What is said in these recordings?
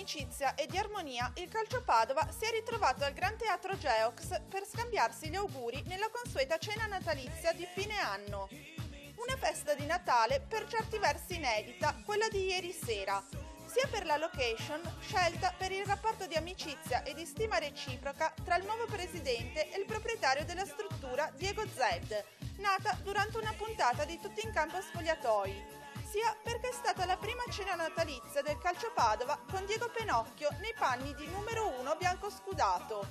amicizia e di armonia, il Calcio Padova si è ritrovato al Gran Teatro Geox per scambiarsi gli auguri nella consueta cena natalizia di fine anno. Una festa di Natale per certi versi inedita, quella di ieri sera, sia per la location scelta per il rapporto di amicizia e di stima reciproca tra il nuovo presidente e il proprietario della struttura, Diego Zed, nata durante una puntata di Tutti in Campo Spogliatoi, sia perché è stata la prima cena natalizia del Calcio Padova con Diego Pennocchio nei panni di numero 1 biancoscudato.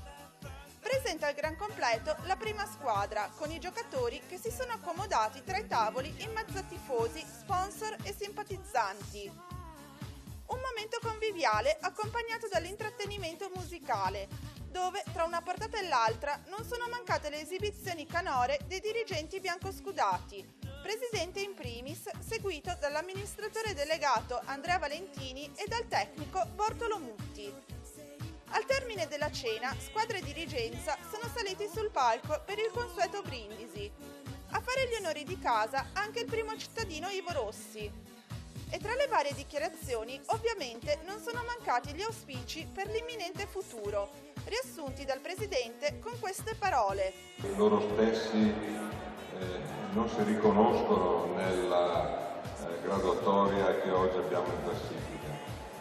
Presenta al gran completo la prima squadra, con i giocatori che si sono accomodati tra i tavoli in mezzo a tifosi, sponsor e simpatizzanti. Un momento conviviale accompagnato dall'intrattenimento musicale, dove tra una portata e l'altra non sono mancate le esibizioni canore dei dirigenti biancoscudati, presidente in primis, seguito dall'amministratore delegato Andrea Valentini e dal tecnico Bortolo Mutti. Al termine della cena, squadra e dirigenza sono saliti sul palco per il consueto brindisi. A fare gli onori di casa anche il primo cittadino Ivo Rossi. E tra le varie dichiarazioni, ovviamente, non sono mancati gli auspici per l'imminente futuro, riassunti dal presidente con queste parole. Loro stessi non si riconoscono nella graduatoria che oggi abbiamo in classifica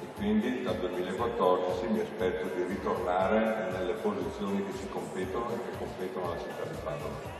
e quindi dal 2014 mi aspetto di ritornare nelle posizioni che ci competono e che competono alla città di Padova.